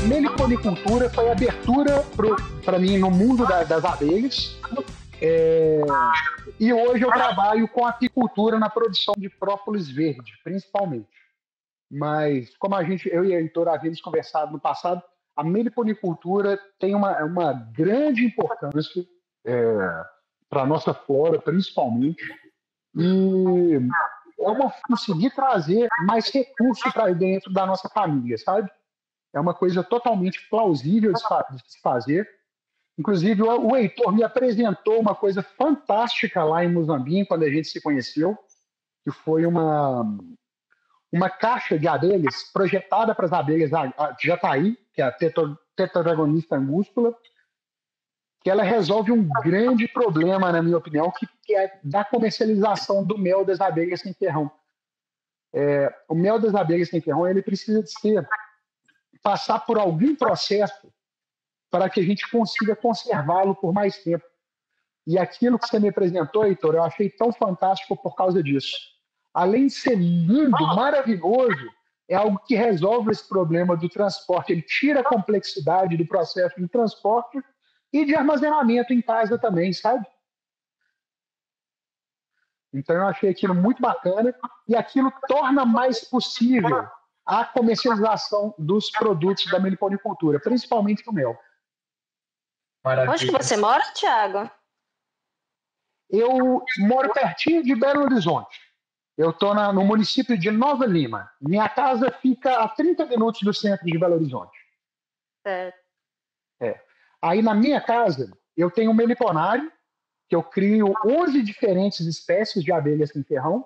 Meliponicultura foi a abertura para mim no mundo das abelhas. E hoje eu trabalho com apicultura na produção de própolis verde, principalmente. Mas, como eu e a Heitor havíamos conversado no passado, a meliponicultura tem uma grande importância para a nossa flora, principalmente. E conseguir trazer mais recursos para dentro da nossa família, sabe? É uma coisa totalmente plausível de se fazer. Inclusive, o Heitor me apresentou uma coisa fantástica lá em Moçambique, quando a gente se conheceu, que foi uma caixa de abelhas projetada para as abelhas de Jataí, que é a Tetragonista angústula, que ela resolve um grande problema, na minha opinião, que é da comercialização do mel das abelhas sem ferrão. O mel das abelhas sem ferrão ele precisa passar por algum processo para que a gente consiga conservá-lo por mais tempo. E aquilo que você me apresentou, Heitor, eu achei tão fantástico por causa disso. Além de ser lindo, maravilhoso, é algo que resolve esse problema do transporte. Ele tira a complexidade do processo de transporte e de armazenamento em casa também, sabe? Então eu achei aquilo muito bacana e aquilo torna mais possível a comercialização dos produtos da meliponicultura, principalmente o mel. Maravilha. Onde que você mora, Thiago? Eu moro pertinho de Belo Horizonte. Eu estou no município de Nova Lima. Minha casa fica a 30 minutos do centro de Belo Horizonte. Aí na minha casa, eu tenho um meliponário, que eu crio 11 diferentes espécies de abelhas sem ferrão.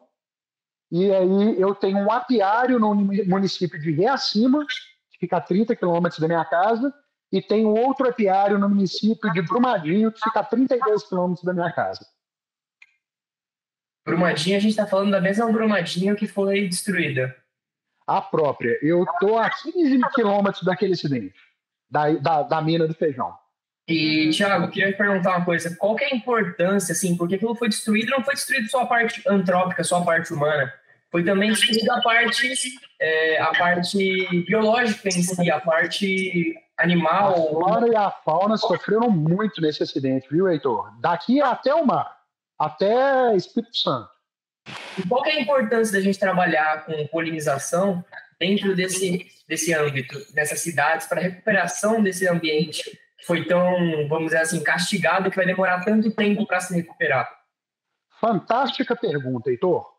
E aí eu tenho um apiário no município de Reacima, que fica a 30 quilômetros da minha casa, e tenho outro apiário no município de Brumadinho, que fica a 32 quilômetros da minha casa. Brumadinho, a gente está falando da mesma Brumadinho que foi destruída. A própria. Eu estou a 15 quilômetros daquele acidente, da mina do feijão. E, Thiago, eu queria te perguntar uma coisa. Qual que é a importância, assim, porque aquilo foi destruído, não foi destruído só a parte antrópica, só a parte humana. Foi também destruída a parte biológica em si, a parte animal. A flora e a fauna sofreram muito nesse acidente, viu, Heitor? Daqui até o mar, até Espírito Santo. E qual que é a importância da gente trabalhar com polinização dentro desse âmbito, dessas cidades, para a recuperação desse ambiente que foi tão, vamos dizer assim, castigado, que vai demorar tanto tempo para se recuperar? Fantástica pergunta, Heitor.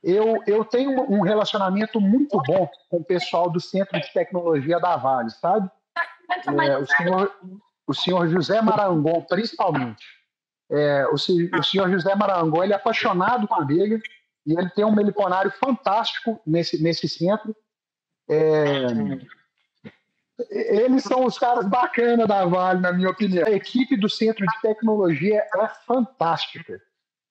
Eu tenho um relacionamento muito bom com o pessoal do Centro de Tecnologia da Vale, sabe? O senhor José Marangon, principalmente. O senhor José Marangon, ele é apaixonado com abelha e ele tem um meliponário fantástico nesse centro. Eles são os caras bacanas da Vale, na minha opinião. A equipe do Centro de Tecnologia é fantástica.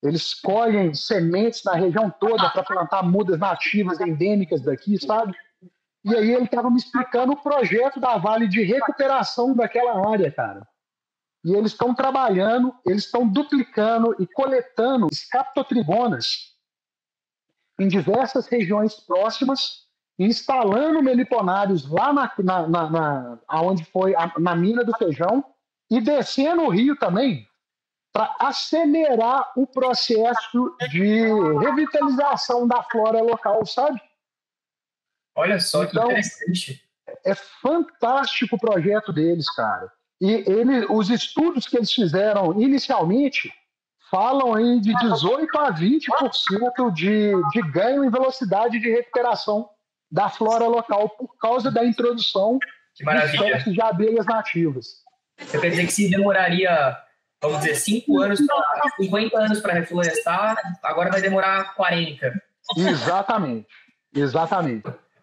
Eles colhem sementes na região toda para plantar mudas nativas endêmicas daqui, sabe? E aí ele estava me explicando o projeto da Vale de recuperação daquela área, cara. E eles estão trabalhando, eles estão duplicando e coletando escaptotrigonas em diversas regiões próximas, instalando meliponários lá onde foi na mina do feijão e descendo o rio também para acelerar o processo de revitalização da flora local, sabe? Olha só que interessante. É fantástico o projeto deles, cara. E os estudos que eles fizeram inicialmente falam aí de 18% a 20% de ganho em velocidade de recuperação da flora local por causa da introdução de espécies de abelhas nativas. Você quer dizer que se demoraria, vamos dizer, 50 anos para reflorestar, agora vai demorar 40. Exatamente.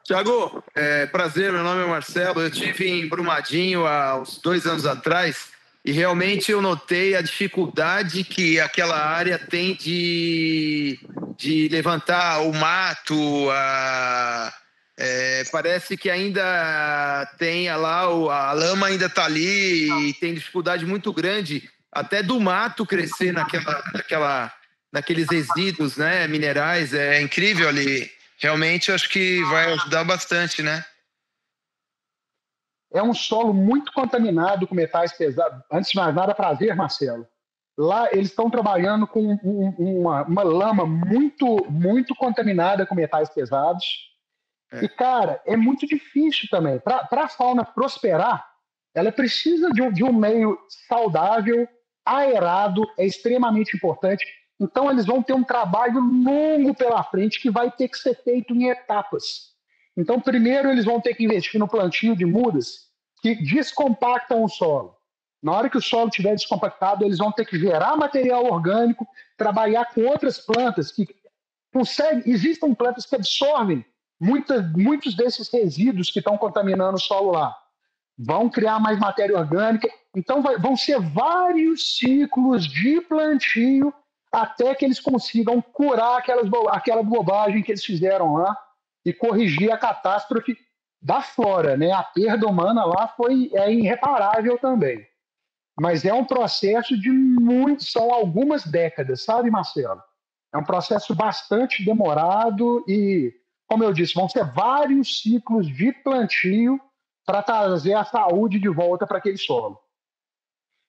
Tiago, prazer, meu nome é Marcelo. Eu estive em Brumadinho há uns 2 anos atrás e realmente eu notei a dificuldade que aquela área tem de levantar o mato, Parece que ainda tem lá, a lama ainda está ali e tem dificuldade muito grande até do mato crescer naqueles resíduos, né, minerais. É incrível ali. Realmente, acho que vai ajudar bastante, né? É um solo muito contaminado com metais pesados. Antes de mais nada, prazer, Marcelo. Lá eles estão trabalhando com uma lama muito contaminada com metais pesados. E, cara, é muito difícil também. Para a fauna prosperar, ela precisa de um meio saudável, aerado, é extremamente importante. Então, eles vão ter um trabalho longo pela frente que vai ter que ser feito em etapas. Então, primeiro, eles vão ter que investir no plantio de mudas que descompactam o solo. Na hora que o solo estiver descompactado, eles vão ter que gerar material orgânico, trabalhar com outras plantas que conseguem. Existem plantas que absorvem muitos desses resíduos que estão contaminando o solo lá. Vão criar mais matéria orgânica. Então, vão ser vários ciclos de plantio até que eles consigam curar aquela bobagem que eles fizeram lá e corrigir a catástrofe da flora, né? A perda humana lá é irreparável também. Mas é um processo são algumas décadas, sabe, Marcelo? É um processo bastante demorado e, como eu disse, vão ser vários ciclos de plantio para trazer a saúde de volta para aquele solo.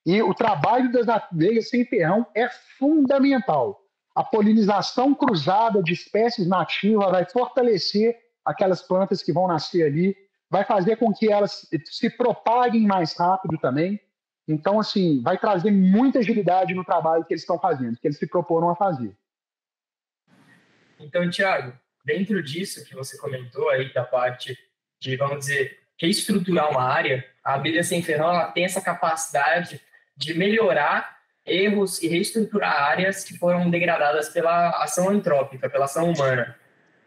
E o trabalho das abelhas sem ferrão é fundamental. A polinização cruzada de espécies nativas vai fortalecer aquelas plantas que vão nascer ali, vai fazer com que elas se propaguem mais rápido também. Então, assim, vai trazer muita agilidade no trabalho que eles estão fazendo, que eles se proporam a fazer. Então, Thiago, dentro disso que você comentou aí, da parte de, vamos dizer, reestruturar uma área, a abelha sem ferrão ela tem essa capacidade de melhorar erros e reestruturar áreas que foram degradadas pela ação antrópica, pela ação humana.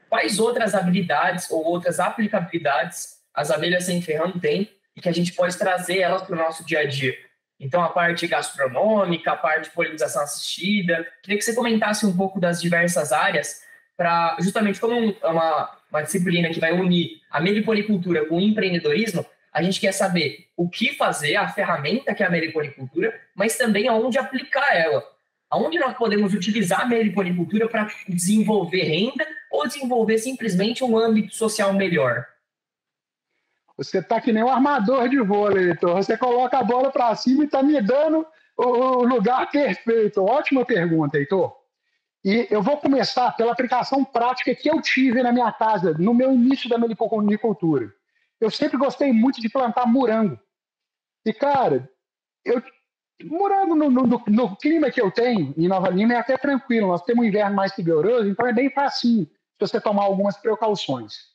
Quais outras habilidades ou outras aplicabilidades as abelhas sem ferrão têm e que a gente pode trazer elas para o nosso dia a dia? Então, a parte gastronômica, a parte de polinização assistida. Queria que você comentasse um pouco das diversas áreas para, justamente como uma disciplina que vai unir a meliponicultura com o empreendedorismo, a gente quer saber o que fazer, a ferramenta que é a meliponicultura, mas também aonde aplicar ela. Aonde nós podemos utilizar a meliponicultura para desenvolver renda ou desenvolver simplesmente um âmbito social melhor? Você está que nem um armador de vôlei, Heitor. Você coloca a bola para cima e está me dando o lugar perfeito. Ótima pergunta, Heitor. E eu vou começar pela aplicação prática que eu tive na minha casa, no meu início da meliponicultura. Eu sempre gostei muito de plantar morango. E, cara, morango no clima que eu tenho, em Nova Lima, é até tranquilo. Nós temos um inverno mais rigoroso, então é bem facinho se você tomar algumas precauções.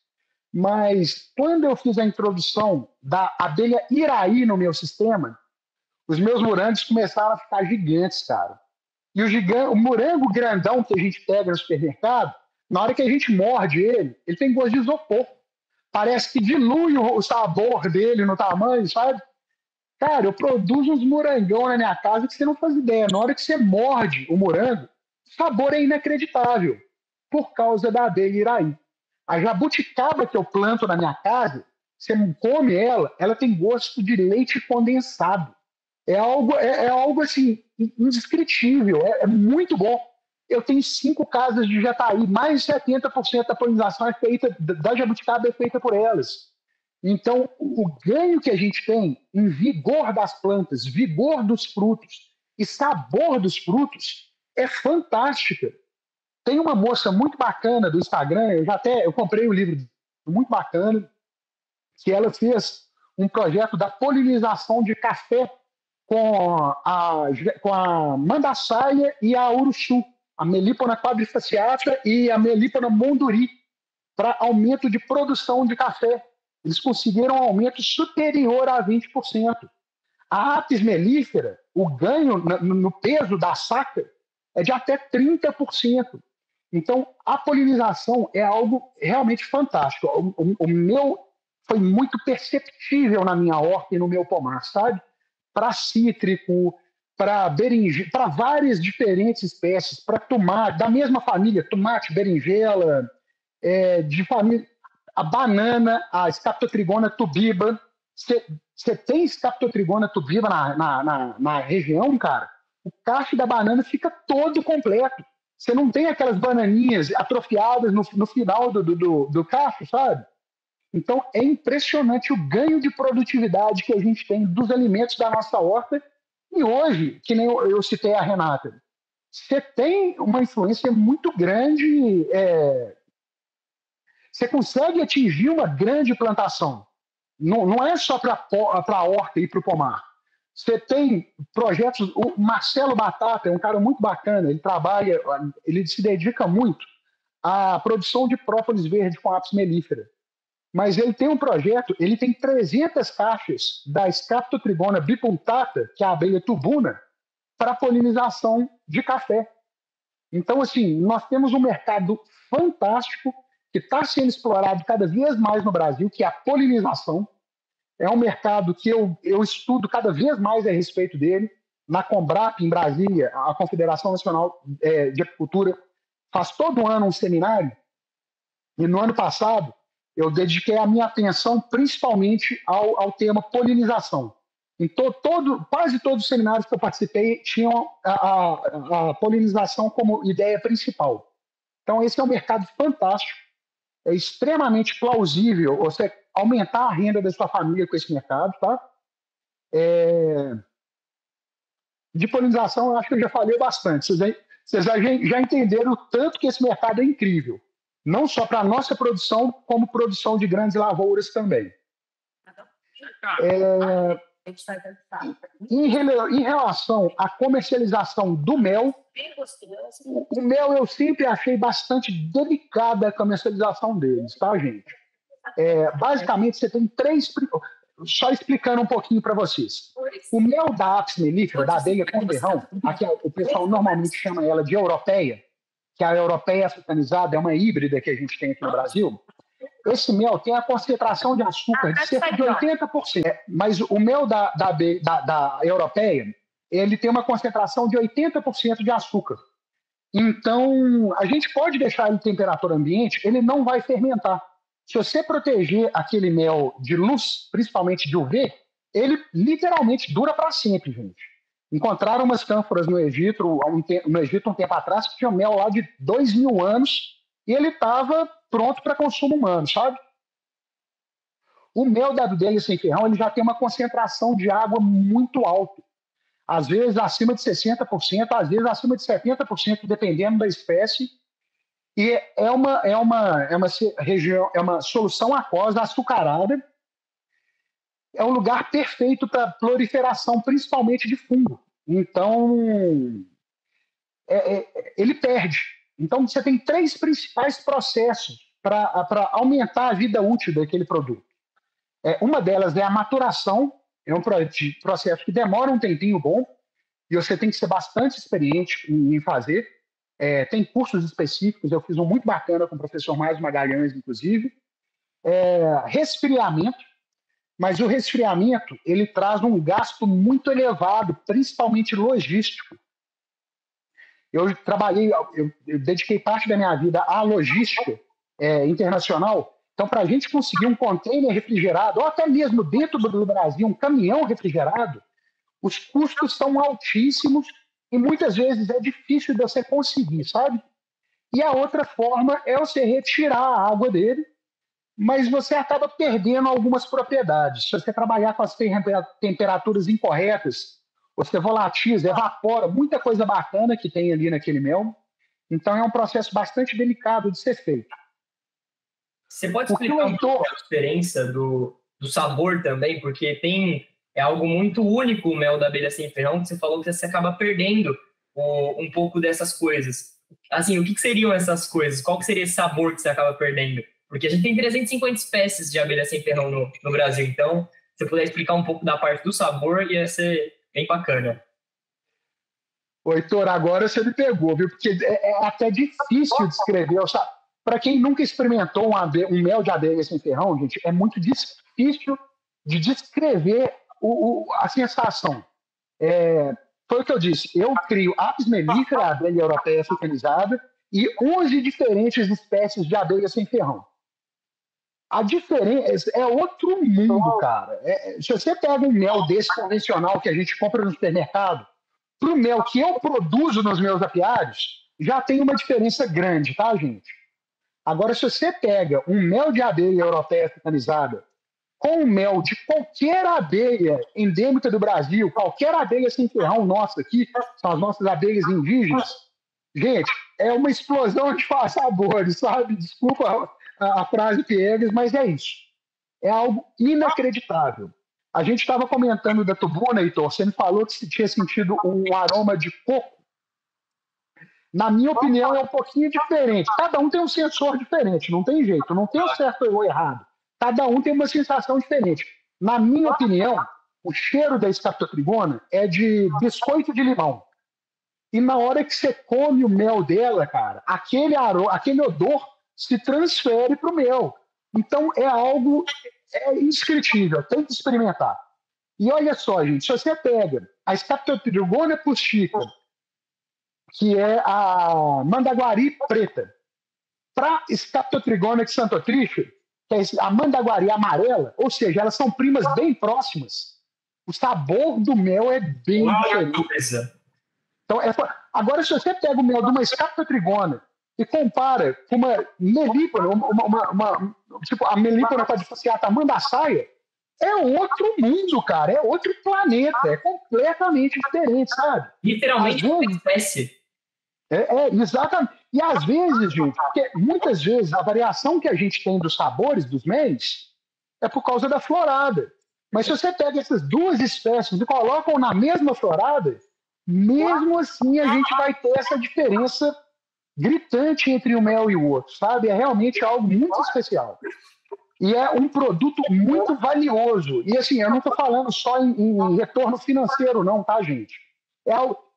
Mas quando eu fiz a introdução da abelha iraí no meu sistema, os meus morangos começaram a ficar gigantes, cara. E o morango grandão que a gente pega no supermercado, na hora que a gente morde ele tem gosto de isopor. Parece que dilui o sabor dele no tamanho, sabe? Cara, eu produzo uns morangão na minha casa que você não faz ideia. Na hora que você morde o morango, o sabor é inacreditável por causa da abelha iraí. A jabuticaba que eu planto na minha casa, você come ela tem gosto de leite condensado. É algo assim, indescritível, é muito bom. Eu tenho 5 casas de jataí, mais de 70% da polinização da jabuticaba é feita por elas. Então, o ganho que a gente tem em vigor das plantas, vigor dos frutos e sabor dos frutos é fantástica. Tem uma moça muito bacana do Instagram, eu comprei o livro muito bacana, que ela fez um projeto da polinização de café com a mandaçaia e a urussu, a Melipona quadrifaciata e a Melipona monduri, para aumento de produção de café. Eles conseguiram um aumento superior a 20%. A apis mellifera, o ganho no peso da saca é de até 30%. Então, a polinização é algo realmente fantástico. O meu foi muito perceptível na minha horta e no meu pomar, sabe? Para cítrico, para berinjela, para várias diferentes espécies, para tomate, da mesma família, tomate, berinjela, de família. A banana, a Scaptotrigona tubiba. Você tem Scaptotrigona tubiba na região, cara, o cacho da banana fica todo completo. Você não tem aquelas bananinhas atrofiadas no final do cacho, sabe? Então, é impressionante o ganho de produtividade que a gente tem dos alimentos da nossa horta. E hoje, que nem eu citei a Renata, você tem uma influência muito grande, você consegue atingir uma grande plantação. Não é só para a horta e para o pomar. Você tem projetos. O Marcelo Batata é um cara muito bacana, ele se dedica muito à produção de própolis verde com apis mellifera. Mas ele tem um projeto, ele tem 300 caixas da Scaptotrigona bipunctata, que é a abelha tubuna, para polinização de café. Então, assim, nós temos um mercado fantástico que está sendo explorado cada vez mais no Brasil, que é a polinização. É um mercado que eu estudo cada vez mais a respeito dele. Na Combrap, em Brasília, a Confederação Nacional de Apicultura faz todo ano um seminário, e no ano passado eu dediquei a minha atenção principalmente ao tema polinização. Então, quase todos os seminários que eu participei tinham a polinização como ideia principal. Então, esse é um mercado fantástico, é extremamente plausível você aumentar a renda da sua família com esse mercado, tá? De polinização, eu acho que eu já falei bastante. Vocês já entenderam o tanto que esse mercado é incrível. Não só para a nossa produção, como produção de grandes lavouras também. Em relação à comercialização do mel, o mel eu sempre achei bastante delicada a comercialização deles, tá, gente? Basicamente, você tem três... Só explicando um pouquinho para vocês. O mel da apis mellifera, da abelha com ferrão, aqui o pessoal normalmente chama ela de europeia, que a europeia africanizada é uma híbrida que a gente tem aqui no Brasil. Esse mel tem a concentração de açúcar de cerca de 80%. Mas o mel da europeia, ele tem uma concentração de 80% de açúcar. Então, a gente pode deixar ele em temperatura ambiente, ele não vai fermentar. Se você proteger aquele mel de luz, principalmente de UV, ele literalmente dura para sempre, gente. Encontraram umas cânforas no Egito um tempo atrás, que tinha mel lá de 2.000 anos, e ele estava pronto para consumo humano, sabe? O mel da abelha sem ferrão, ele já tem uma concentração de água muito alta. Às vezes acima de 60%, às vezes acima de 70%, dependendo da espécie. E é uma solução aquosa açucarada. É um lugar perfeito para proliferação, principalmente de fungo. Então, ele perde. Então, você tem 3 principais processos para aumentar a vida útil daquele produto. Uma delas é a maturação, é um processo que demora um tempinho bom, e você tem que ser bastante experiente em fazer. Tem cursos específicos, eu fiz um muito bacana com o professor Márcio Magalhães, inclusive. Resfriamento, mas o resfriamento ele traz um gasto muito elevado, principalmente logístico. Eu dediquei parte da minha vida à logística internacional. Então, para a gente conseguir um container refrigerado, ou até mesmo dentro do Brasil, um caminhão refrigerado, os custos são altíssimos e muitas vezes é difícil de você conseguir, sabe? E a outra forma é você retirar a água dele, mas você acaba perdendo algumas propriedades. Se você trabalhar com as temperaturas incorretas, você volatiza, evapora muita coisa bacana que tem ali naquele mel. Então é um processo bastante delicado de ser feito. Você pode explicar um pouco a diferença do sabor também? Porque é algo muito único o mel da abelha sem ferrão, que você falou que você acaba perdendo um pouco dessas coisas. Assim, o que seriam essas coisas? Qual que seria esse sabor que você acaba perdendo? Porque a gente tem 350 espécies de abelha sem ferrão no Brasil. Então, se você puder explicar um pouco da parte do sabor, ia ser bem bacana. Ô, Heitor, agora você me pegou, viu? Porque é até difícil de escrever. Para quem nunca experimentou um mel de abelha sem ferrão, gente, é muito difícil de descrever a sensação. Foi o que eu disse. Eu crio apis mellifera, abelha europeia africanizada, e 11 diferentes espécies de abelha sem ferrão. A diferença é outro mundo, cara. Se você pega um mel desse convencional que a gente compra no supermercado, pro mel que eu produzo nos meus apiários, já tem uma diferença grande, tá, gente? Agora, se você pega um mel de abelha europeia africanizada com o mel de qualquer abelha endêmica do Brasil, qualquer abelha sem ferrão nossa aqui, são as nossas abelhas indígenas, gente, é uma explosão de sabores, sabe? Desculpa a frase piegas, mas é isso. É algo inacreditável. A gente estava comentando da tubuna, Heitor, você me falou que você tinha sentido um aroma de coco. Na minha opinião, é um pouquinho diferente. Cada um tem um sensor diferente, não tem jeito, não tem o certo ou o errado. Cada um tem uma sensação diferente. Na minha opinião, o cheiro da Scaptotrigona é de biscoito de limão. E na hora que você come o mel dela, cara, aquele odor se transfere para o mel. Então é algo indescritível, tem que experimentar. E olha só, gente, se você pega a Scaptotrigona pustica, que é a mandaguari preta, para Scaptotrigona xanthotricha, que é a mandaguari amarela, ou seja, elas são primas bem próximas, o sabor do mel é bem diferente. Então, agora, se você pega o mel de uma Scaptotrigona e compara com uma melípona, tipo a melípona quadrifaciata tamandaçaia, é outro mundo, cara, é outro planeta, é completamente diferente, sabe? Literalmente uma espécie. Exatamente. E às vezes, gente, porque muitas vezes a variação que a gente tem dos sabores dos meis é por causa da florada. Mas se você pega essas duas espécies e colocam na mesma florada, mesmo assim a gente vai ter essa diferença gritante entre um mel e o outro, sabe? É realmente algo muito especial. E é um produto muito valioso. E assim, eu não estou falando só em retorno financeiro, não, tá, gente?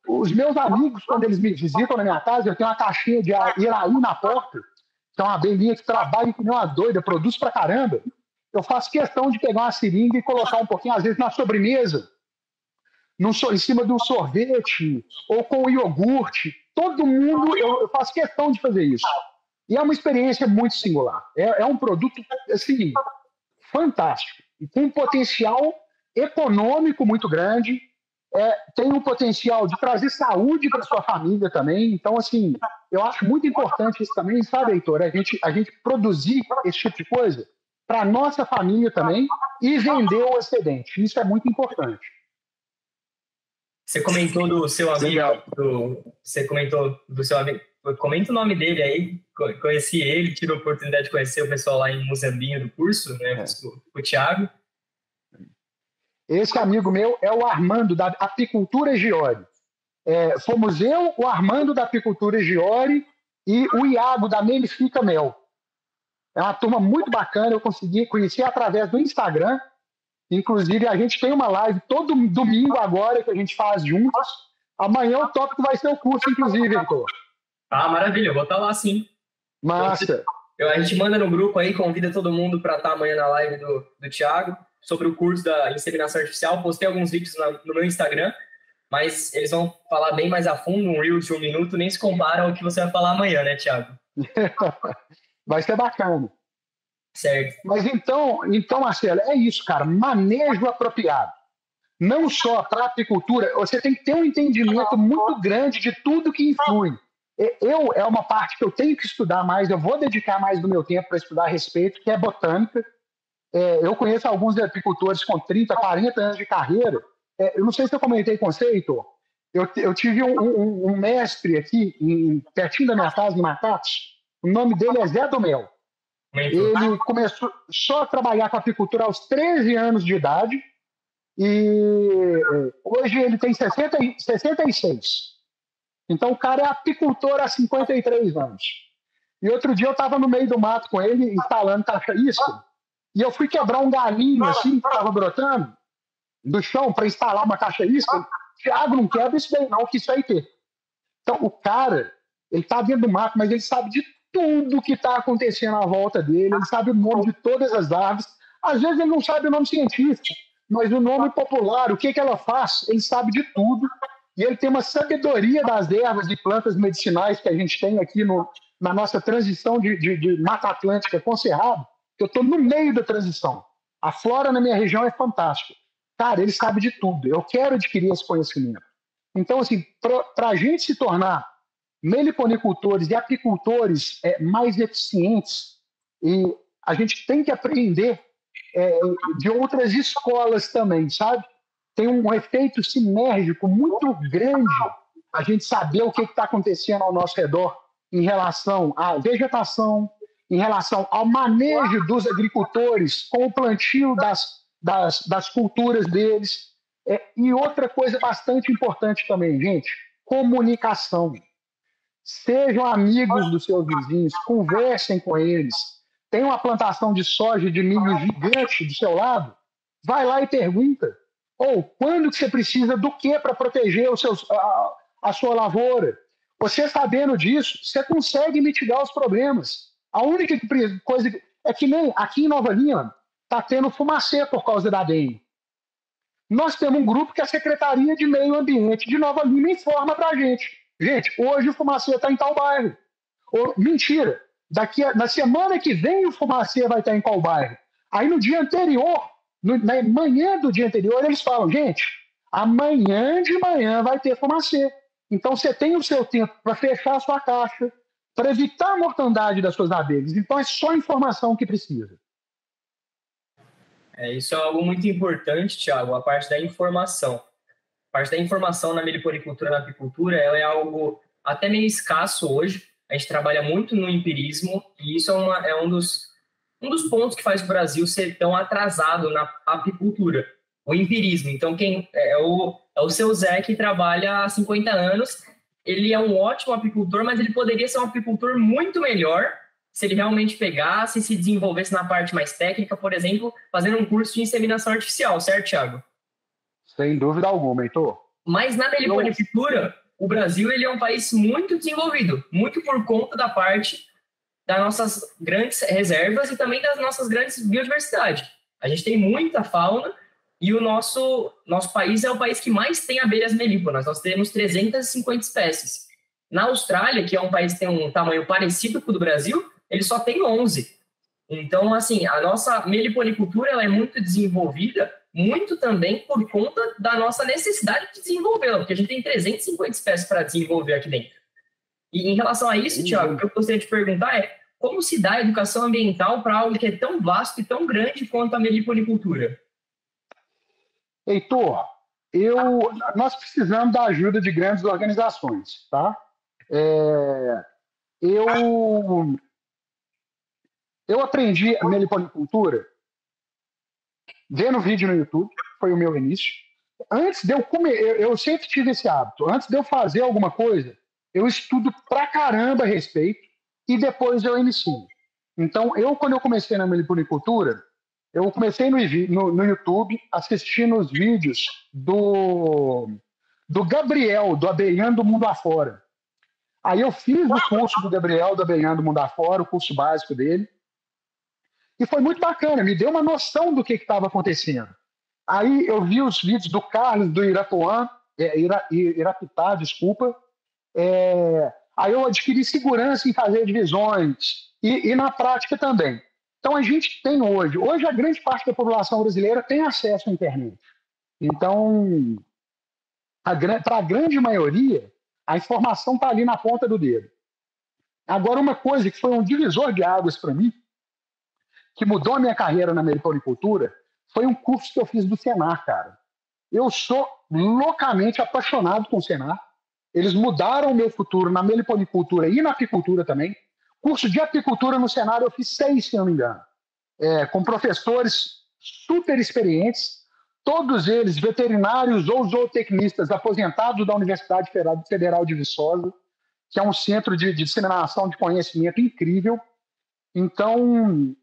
Os meus amigos, quando eles me visitam na minha casa, eu tenho uma caixinha de iraí na porta, que é uma abelhinha que trabalha que nem uma doida, produz pra caramba. Eu faço questão de pegar uma seringa e colocar um pouquinho, às vezes, na sobremesa, em cima de um sorvete, ou com o iogurte. Todo mundo, eu faço questão de fazer isso. E é uma experiência muito singular. É um produto, assim, fantástico. E com um potencial econômico muito grande. Tem um potencial de trazer saúde para sua família também. Então, assim, eu acho muito importante isso também, sabe, Heitor? A gente produzir esse tipo de coisa para a nossa família também e vender o excedente. Isso é muito importante. Você comentou do seu amigo, você comentou do seu amigo, comenta o nome dele aí, conheci ele, tive a oportunidade de conhecer o pessoal lá em Muzambinho do curso, né, o Thiago. Esse amigo meu é o Armando, da Apicultura Giori. Fomos eu, o Armando, da Apicultura Giori, e o Iago, da Melifica Mel. É uma turma muito bacana, eu consegui conhecer através do Instagram. Inclusive, a gente tem uma live todo domingo agora que a gente faz juntos. Amanhã o tópico vai ser o curso, inclusive, Heitor. Ah, maravilha, eu vou estar lá sim. Massa. A gente manda no grupo aí, convida todo mundo para estar amanhã na live do Thiago sobre o curso da inseminação artificial. Postei alguns vídeos no meu Instagram, mas eles vão falar bem mais a fundo, um Reels de 1 minuto, nem se compara ao que você vai falar amanhã, né, Thiago? Vai ser bacana. Certo. Mas então, Marcelo, é isso, cara. Manejo apropriado. Não só para a apicultura, você tem que ter um entendimento muito grande de tudo que influi. É uma parte que eu tenho que estudar mais, eu vou dedicar mais do meu tempo para estudar a respeito, que é botânica. Eu conheço alguns apicultores com 30, 40 anos de carreira. Eu não sei se eu comentei com você, Heitor. Eu tive um mestre aqui, pertinho da minha casa, em Matatos. O nome dele é Zé do Mel. Ele começou só a trabalhar com apicultura aos 13 anos de idade e hoje ele tem 66. Então o cara é apicultor há 53 anos. E outro dia eu estava no meio do mato com ele, instalando caixa-isca, e eu fui quebrar um galinho assim, que estava brotando do chão para instalar uma caixa-isca. Thiago, não quebra isso daí não, que isso aí tem. Então o cara, ele está dentro do mato, mas ele sabe de tudo que está acontecendo à volta dele, ele sabe o nome de todas as árvores. Às vezes ele não sabe o nome científico, mas o nome popular, o que ela faz, ele sabe de tudo. E ele tem uma sabedoria das ervas e plantas medicinais que a gente tem aqui na nossa transição de Mata Atlântica com Cerrado, Eu estou no meio da transição. A flora na minha região é fantástica. Cara, ele sabe de tudo. Eu quero adquirir esse conhecimento. Então, assim, para a gente se tornar meliponicultores e apicultores mais eficientes, e a gente tem que aprender de outras escolas também, sabe? Tem um efeito sinérgico muito grande a gente saber o que está acontecendo ao nosso redor em relação à vegetação, em relação ao manejo dos agricultores com o plantio das culturas deles. E outra coisa bastante importante também, gente, comunicação. Sejam amigos dos seus vizinhos, conversem com eles. Tem uma plantação de soja e de milho gigante do seu lado, vai lá e pergunta. Ou quando que você precisa do que para proteger a sua lavoura? Você sabendo disso, você consegue mitigar os problemas. A única coisa é que nem aqui em Nova Lima está tendo fumacê por causa da dengue. Nós temos um grupo que a Secretaria de Meio Ambiente de Nova Lima informa para a gente. Gente, hoje o fumacê está em tal bairro. Mentira, na semana que vem o fumacê vai estar em qual bairro. Aí no dia anterior, na manhã do dia anterior, eles falam, gente, amanhã de manhã vai ter fumacê. Então você tem o seu tempo para fechar a sua caixa, para evitar a mortandade das suas abelhas. Então é só informação que precisa. Isso é algo muito importante, Thiago, a parte da informação. A parte da informação na meliponicultura e na apicultura, ela é algo até meio escasso hoje. A gente trabalha muito no empirismo e isso é um dos pontos que faz o Brasil ser tão atrasado na apicultura, o empirismo. Então, quem é o seu Zé, que trabalha há 50 anos, ele é um ótimo apicultor, mas ele poderia ser um apicultor muito melhor se ele realmente pegasse e se desenvolvesse na parte mais técnica, por exemplo, fazendo um curso de inseminação artificial, certo, Thiago? Sem dúvida alguma, Heitor. Mas na meliponicultura, o Brasil ele é um país muito desenvolvido, muito por conta da parte das nossas grandes reservas e também das nossas grandes biodiversidades. A gente tem muita fauna e o nosso país é o país que mais tem abelhas melíponas. Nós temos 350 espécies. Na Austrália, que é um país que tem um tamanho parecido com o do Brasil, ele só tem 11. Então, assim, a nossa meliponicultura ela é muito desenvolvida, muito também por conta da nossa necessidade de desenvolvê-la, porque a gente tem 350 espécies para desenvolver aqui dentro. E em relação a isso, Thiago, o que eu gostaria de perguntar é como se dá a educação ambiental para algo que é tão vasto e tão grande quanto a meliponicultura? Heitor, nós precisamos da ajuda de grandes organizações, tá? Eu aprendi a meliponicultura vendo vídeo no YouTube, foi o meu início. Antes de eu comer, eu sempre tive esse hábito. Antes de eu fazer alguma coisa, eu estudo pra caramba a respeito e depois eu inicio. Então, quando eu comecei na meliponicultura, eu comecei no YouTube assistindo os vídeos do Gabriel, do Abelhando do Mundo Afora. Aí eu fiz o curso do Gabriel, do Abelhando do Mundo Afora, o curso básico dele. E foi muito bacana, me deu uma noção do que estava acontecendo. Aí eu vi os vídeos do Carlos, do Irapuã, Irapitá, desculpa. Aí eu adquiri segurança em fazer divisões e na prática também. Então a gente tem hoje a grande parte da população brasileira tem acesso à internet. Então, para a grande maioria, a informação está ali na ponta do dedo. Agora, uma coisa que foi um divisor de águas para mim, que mudou a minha carreira na meliponicultura, foi um curso que eu fiz do Senar, cara. Eu sou loucamente apaixonado com o Senar. Eles mudaram o meu futuro na meliponicultura e na apicultura também. Curso de apicultura no Senar eu fiz 6, se não me engano. Com professores super experientes, todos eles veterinários ou zootecnistas aposentados da Universidade Federal de Viçosa, que é um centro de disseminação de conhecimento incrível. Então,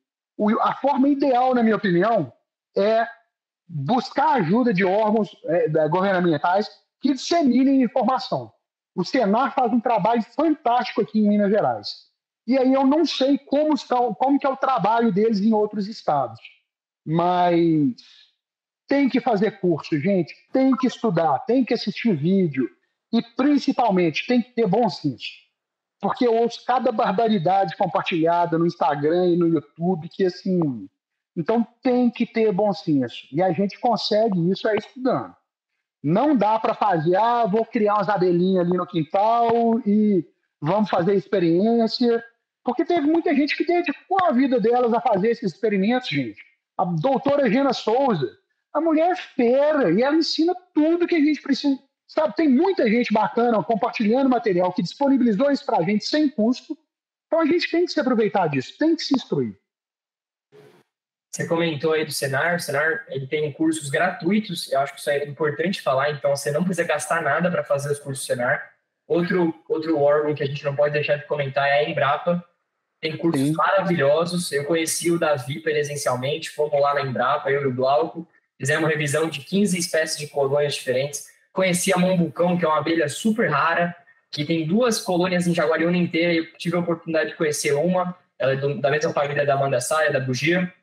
a forma ideal, na minha opinião, é buscar a ajuda de órgãos governamentais que disseminem informação. O Senar faz um trabalho fantástico aqui em Minas Gerais. E aí eu não sei como que é o trabalho deles em outros estados. Mas tem que fazer curso, gente. Tem que estudar, tem que assistir vídeo. E, principalmente, tem que ter bom senso. porque eu ouço cada barbaridade compartilhada no Instagram e no YouTube, que assim... Então tem que ter bom senso. E a gente consegue isso estudando. Não dá para fazer, vou criar umas abelhinhas ali no quintal e vamos fazer experiência. Porque teve muita gente que dedicou a vida delas a fazer esses experimentos, gente. A doutora Gena Souza, a mulher é fera e ela ensina tudo que a gente precisa. Sabe, tem muita gente bacana compartilhando material que disponibilizou isso para a gente sem custo. Então a gente tem que se aproveitar disso, tem que se instruir. Você comentou aí do Senar. O Senar, ele tem cursos gratuitos. Eu acho que isso é importante falar. Então, você não precisa gastar nada para fazer os cursos Senar. Outro órgão que a gente não pode deixar de comentar é a Embrapa. Tem cursos maravilhosos. Eu conheci o Davi presencialmente. Fomos lá na Embrapa, eu e o Glauco. Fizemos uma revisão de 15 espécies de colônias diferentes. Conheci a Mambucão, que é uma abelha super rara, que tem 2 colônias em Jaguariúna inteira. Eu tive a oportunidade de conhecer uma. Ela é da mesma família da Amanda Saia, da Bugia.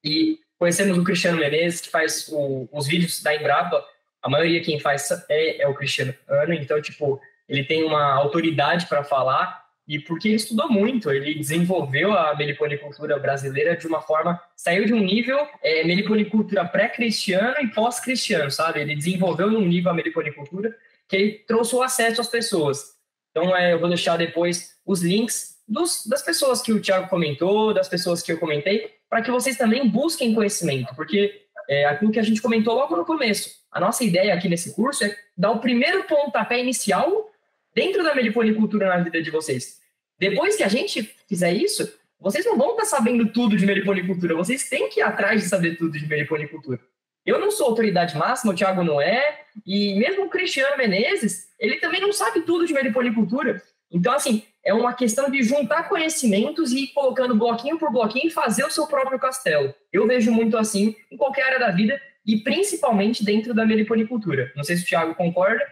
E conhecemos o Cristiano Menezes, que faz os vídeos da Embrapa. A maioria quem faz é o Cristiano. Então, tipo, ele tem uma autoridade para falar, e porque ele estudou muito, ele desenvolveu a meliponicultura brasileira de uma forma, saiu de um nível meliponicultura pré-cristiano e pós-cristiano, sabe? Ele desenvolveu num nível a meliponicultura que ele trouxe o acesso às pessoas. Então, eu vou deixar depois os links das pessoas que o Thiago comentou, das pessoas que eu comentei, para que vocês também busquem conhecimento, porque aquilo que a gente comentou logo no começo, a nossa ideia aqui nesse curso é dar o primeiro pontapé inicial dentro da meliponicultura na vida de vocês. Depois que a gente fizer isso, vocês não vão estar sabendo tudo de meliponicultura, vocês têm que ir atrás de saber tudo de meliponicultura. Eu não sou autoridade máxima, o Thiago não é, e mesmo o Cristiano Menezes, ele também não sabe tudo de meliponicultura. Então, assim, é uma questão de juntar conhecimentos e ir colocando bloquinho por bloquinho e fazer o seu próprio castelo. Eu vejo muito assim em qualquer área da vida e principalmente dentro da meliponicultura. Não sei se o Thiago concorda,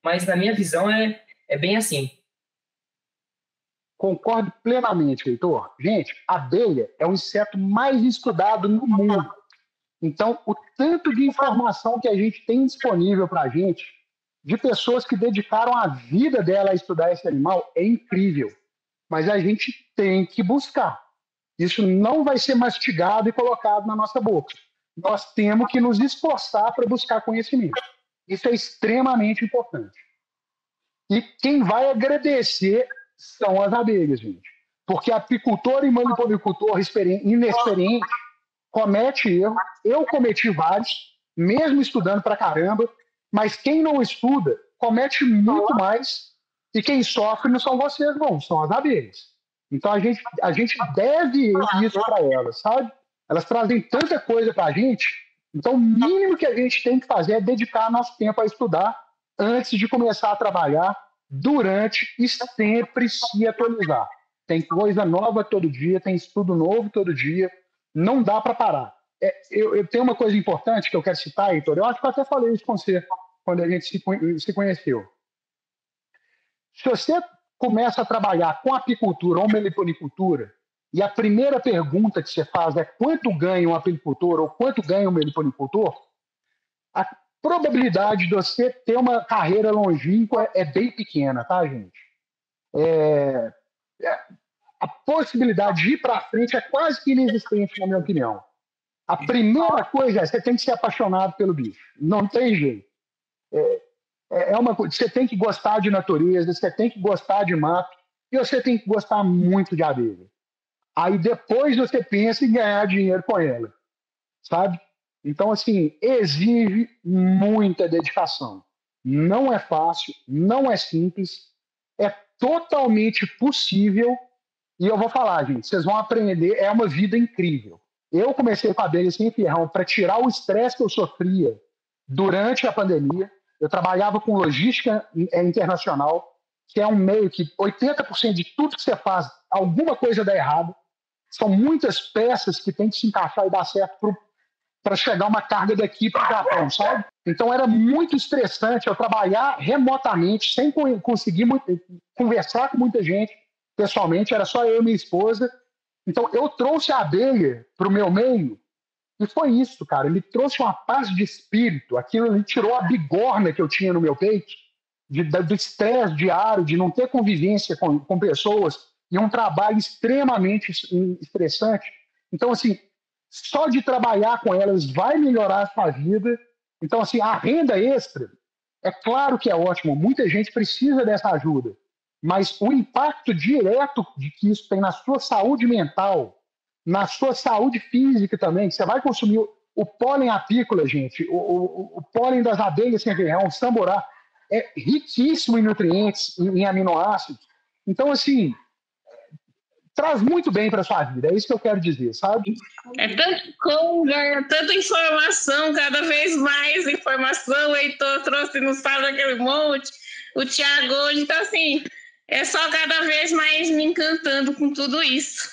mas na minha visão é bem assim. Concordo plenamente, Heitor. Gente, a abelha é o inseto mais estudado no mundo. Então, o tanto de informação que a gente tem disponível para a gente, de pessoas que dedicaram a vida dela a estudar esse animal, é incrível. Mas a gente tem que buscar. Isso não vai ser mastigado e colocado na nossa boca. Nós temos que nos esforçar para buscar conhecimento. Isso é extremamente importante. E quem vai agradecer são as abelhas, gente. Porque apicultor e meliponicultor inexperiente comete erro. Eu cometi vários, mesmo estudando pra caramba, mas quem não estuda comete muito mais, e quem sofre não são vocês, não, são as abelhas. Então a gente deve isso para elas, sabe? Elas trazem tanta coisa para a gente, então o mínimo que a gente tem que fazer é dedicar nosso tempo a estudar antes de começar a trabalhar, durante e sempre se atualizar. Tem coisa nova todo dia, tem estudo novo todo dia, não dá para parar. Eu tenho uma coisa importante que eu quero citar, Heitor, eu acho que eu até falei isso com você quando a gente se conheceu. Se você começa a trabalhar com apicultura ou meliponicultura, e a primeira pergunta que você faz é quanto ganha um apicultor ou quanto ganha um meliponicultor, a probabilidade de você ter uma carreira longínqua é bem pequena, tá, gente? A possibilidade de ir para frente é quase que inexistente, na minha opinião. A primeira coisa é você tem que ser apaixonado pelo bicho. Não tem jeito. Você tem que gostar de natureza, você tem que gostar de mato, e você tem que gostar muito de abelha. Aí depois você pensa em ganhar dinheiro com ela, sabe? Então, assim, exige muita dedicação. Não é fácil, não é simples, é totalmente possível. E eu vou falar, gente, vocês vão aprender, é uma vida incrível. Eu comecei com abelha sem ferrão para tirar o estresse que eu sofria durante a pandemia. Eu trabalhava com logística internacional, que é um meio que 80% de tudo que você faz, alguma coisa dá errado. São muitas peças que tem que se encaixar e dar certo para chegar uma carga daqui para o Japão, sabe? Então era muito estressante eu trabalhar remotamente, sem conseguir conversar com muita gente pessoalmente, era só eu e minha esposa. Então eu trouxe a abelha para o meu meio, e foi isso, cara. Ele trouxe uma paz de espírito, aquilo, ele tirou a bigorna que eu tinha no meu peito, do estresse diário, de não ter convivência com pessoas, e um trabalho extremamente estressante. Então, assim, só de trabalhar com elas vai melhorar a sua vida. Então, assim, a renda extra, é claro que é ótimo, muita gente precisa dessa ajuda, mas o impacto direto de que isso tem na sua saúde mental, na sua saúde física também, que você vai consumir o pólen apícola, gente, o pólen das abelhas sem ferrão, o samburá, é riquíssimo em nutrientes, em aminoácidos. Então, assim, traz muito bem para a sua vida, é isso que eu quero dizer, sabe? É tanta informação, cada vez mais informação, o Heitor trouxe, nos fala aquele monte, o Thiago hoje, então assim, é só cada vez mais me encantando com tudo isso.